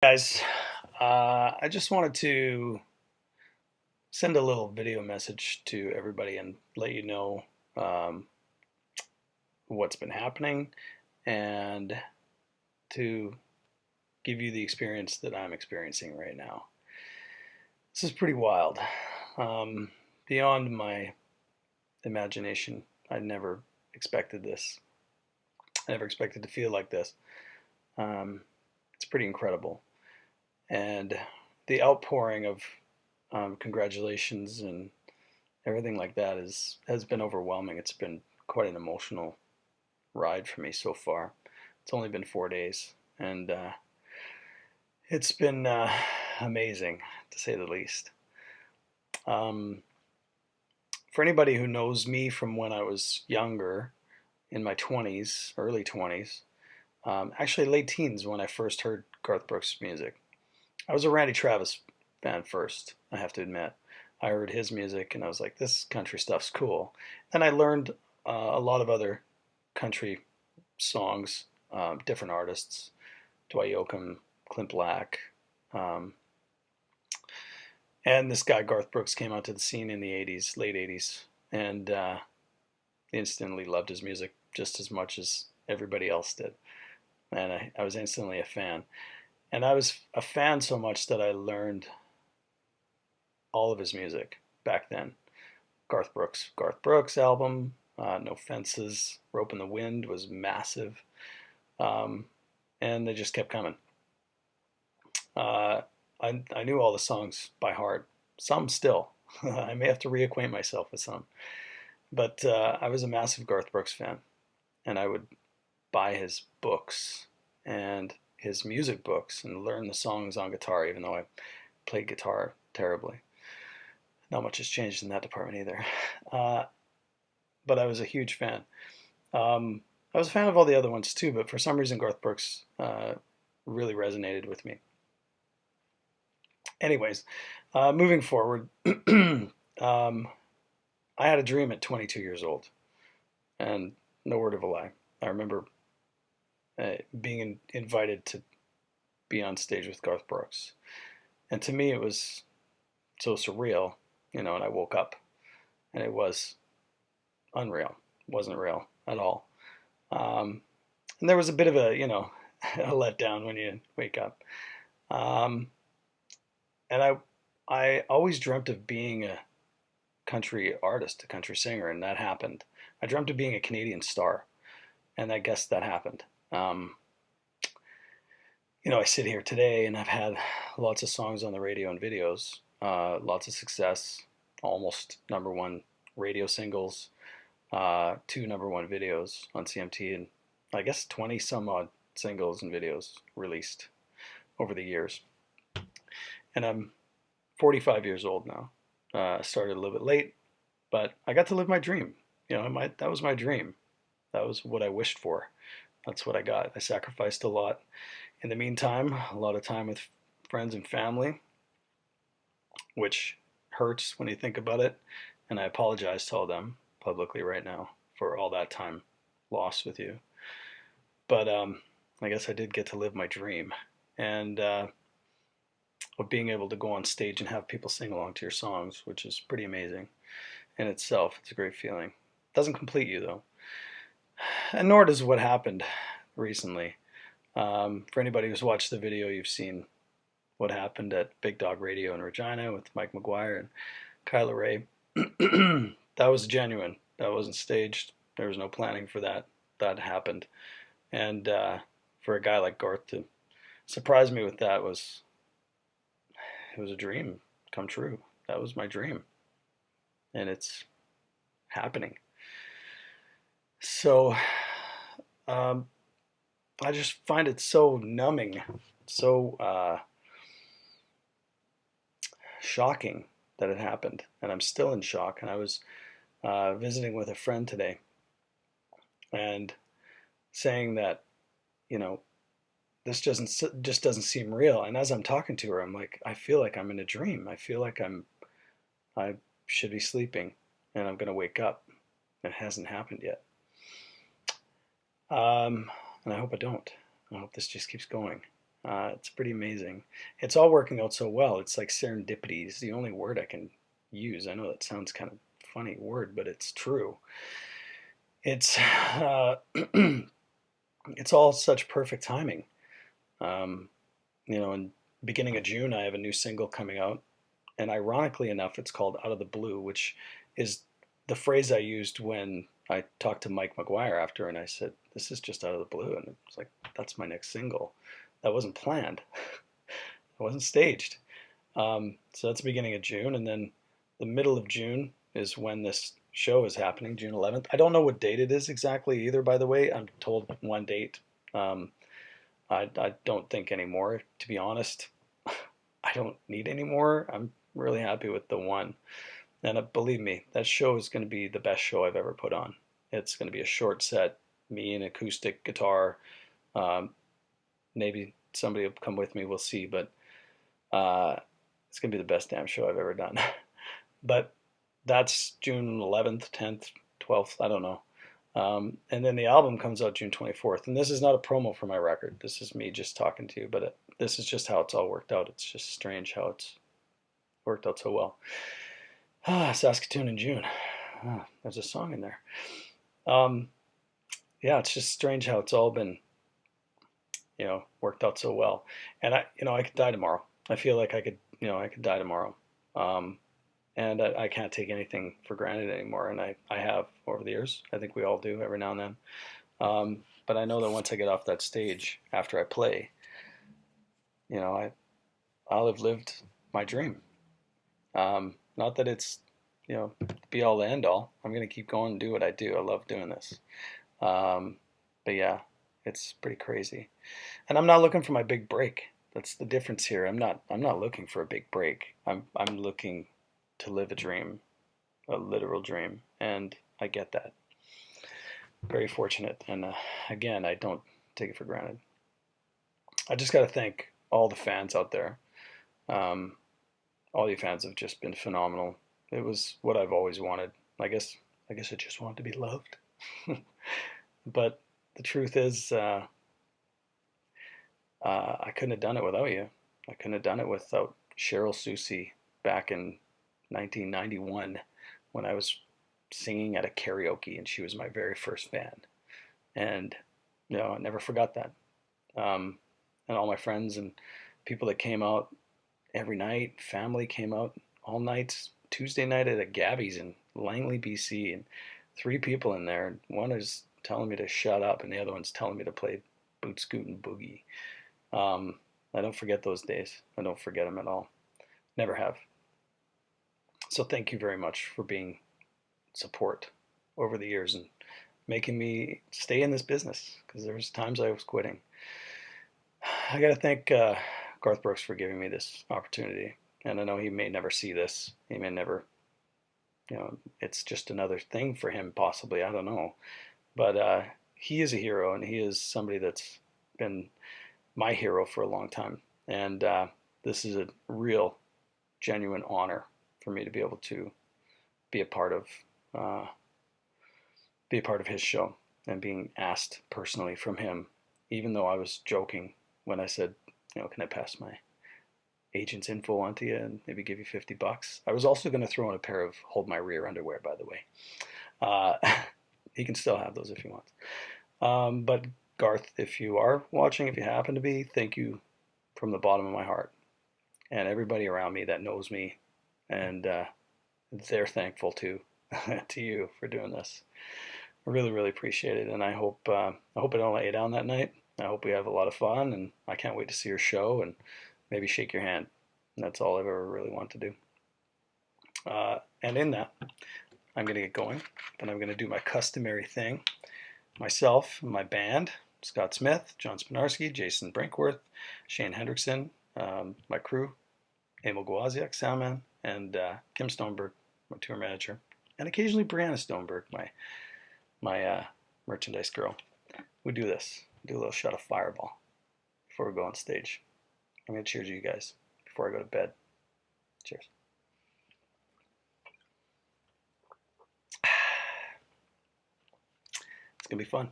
Guys, I just wanted to send a little video message to everybody and let you know um, what's been happening and to give you the experience that I'm experiencing right now. This is pretty wild. Um, Beyond my imagination. I never expected this. I never expected to feel like this. Um, it's pretty incredible. And the outpouring of congratulations and everything like that has been overwhelming. It's been quite an emotional ride for me so far. It's only been 4 days, and it's been amazing to say the least. Um, for anybody who knows me from when I was younger, in my 20s, early 20s, actually late teens when I first heard Garth Brooks music. I was a Randy Travis fan first, I have to admit. I heard his music and I was like, this country stuff's cool. And I learned a lot of other country songs, different artists, Dwight Yoakam, Clint Black, um, and this guy Garth Brooks came out to the scene in the 80s, late 80s, and instantly loved his music just as much as everybody else did. And I was instantly a fan. And I was a fan so much that I learned all of his music back then. Garth Brooks album, No Fences, Rope in the Wind was massive, um, and they just kept coming. Uh, I knew all the songs by heart, some still. I may have to reacquaint myself with some, but I was a massive Garth Brooks fan, and I would buy his books and his music books and learn the songs on guitar, even though I played guitar terribly. Not much has changed in that department either. Uh, but I was a huge fan. I was a fan of all the other ones too, but for some reason Garth Brooks really resonated with me. Anyways, moving forward, I had a dream at 22 years old, and no word of a lie. I remember being invited to be on stage with Garth Brooks, and to me it was so surreal, and I woke up, and it was unreal. It wasn't real at all. Um, and there was a bit of a, a letdown when you wake up. Um, and I always dreamt of being a country artist, a country singer, and that happened. I dreamt of being a Canadian star, and I guess that happened. Um, I sit here today and I've had lots of songs on the radio and videos, lots of success, almost number one radio singles, two number one videos on CMT, and I guess 20 some odd singles and videos released over the years. And I'm 45 years old now. Started a little bit late, but I got to live my dream. That was my dream. That was what I wished for. That's what I got. I sacrificed a lot. In the meantime, a lot of time with friends and family, which hurts when you think about it. And I apologize to all them publicly right now for all that time lost with you. But I guess I did get to live my dream. And of being able to go on stage and have people sing along to your songs, which is pretty amazing in itself. It's a great feeling. It doesn't complete you though, and nor does what happened recently. For anybody who's watched the video, you've seen what happened at Big Dog Radio in Regina with Mike McGuire and Kyla Ray. That was genuine. That wasn't staged. There was no planning for that. That happened. And for a guy like Garth to surprise me with that it was a dream come true. That was my dream. And it's happening. So um, I just find it so numbing, so shocking that it happened. And I'm still in shock. And I was visiting with a friend today and saying that, you know, this just doesn't seem real. And as I'm talking to her, I'm like, I feel like I'm in a dream. I feel like I should be sleeping and I'm gonna wake up. It hasn't happened yet. And I hope I don't. I hope this just keeps going. It's pretty amazing. It's all working out so well. It's like serendipity is the only word I can use. I know that sounds kind of funny word, but it's true. It's it's all such perfect timing. Um, in beginning of June, I have a new single coming out, and ironically enough, it's called "Out of the Blue," which is the phrase I used when I talked to Mike McGuire after, and I said, "This is just out of the blue," and it's like, "That's my next single." That wasn't planned. It wasn't staged. So that's the beginning of June, and then the middle of June is when this show is happening, June 11th. I don't know what date it is exactly either, by the way. I'm told one date. Um, I don't think anymore, to be honest. I don't need any more. I'm really happy with the one. And believe me, that show is going to be the best show I've ever put on. It's going to be a short set, me and acoustic guitar. Um, Maybe somebody will come with me. We'll see. But it's going to be the best damn show I've ever done. But that's June 11th, 10th, 12th. I don't know. And then the album comes out June 24th. And this is not a promo for my record. This is me just talking to you. But this is just how it's all worked out. It's just strange how it's worked out so well. Saskatoon in June. There's a song in there. Um, yeah, it's just strange how it's all been, worked out so well. And I could die tomorrow. I feel like I could die tomorrow. Um, and I can't take anything for granted anymore. And I have over the years. I think we all do every now and then. But I know that once I get off that stage after I play, I'll have lived my dream. Not that it's, be all the end all. I'm going to keep going and do what I do. I love doing this. Um, but yeah, it's pretty crazy. And I'm not looking for my big break. That's the difference here. I'm not looking for a big break. I'm looking to live a dream, a literal dream, and I get that. Very fortunate, and again, I don't take it for granted. I just got to thank all the fans out there. Um, all you fans have just been phenomenal. It was what I've always wanted. I guess I just want to be loved. But the truth is, I couldn't have done it without you. I couldn't have done it without Cheryl Susie back in 1991 when I was singing at a karaoke and she was my very first fan. And, I never forgot that. And all my friends and people that came out every night, family came out all nights. Tuesday night at a Gabby's in Langley, BC, and three people in there. One is telling me to shut up, and the other one's telling me to play Boot Scoot and Boogie. I don't forget those days. I don't forget them at all. Never have. So thank you very much for being support over the years and making me stay in this business because there was times I was quitting. I got to thank Garth Brooks for giving me this opportunity. And I know he may never see this. He may never, it's just another thing for him possibly. I don't know. But he is a hero and he is somebody that's been my hero for a long time. And this is a real, genuine honor for me to be able to be a part of uh, his show and being asked personally from him, even though I was joking when I said, can I pass my agent's info onto you and maybe give you $50? I was also going to throw in a pair of Hold My Rear underwear, by the way. Uh, he can still have those if he wants. But Garth, if you are watching, if you happen to be, thank you from the bottom of my heart. And everybody around me that knows me, and they're thankful too, to you for doing this. I really, really appreciate it, and I hope I don't let you down that night. I hope we have a lot of fun, and I can't wait to see your show and maybe shake your hand. And that's all I've ever really wanted to do. And in that, I'm going to get going, and I'm going to do my customary thing. Myself, my band, Scott Smith, John Spinarski, Jason Brinkworth, Shane Hendrickson, my crew, Emil Gwaziak, soundman, and Kim Stoneberg, my tour manager, and occasionally Brianna Stoneberg, my merchandise girl. We do this. Do a little shot of Fireball before we go on stage. I'm going to cheers you guys before I go to bed. Cheers. It's going to be fun.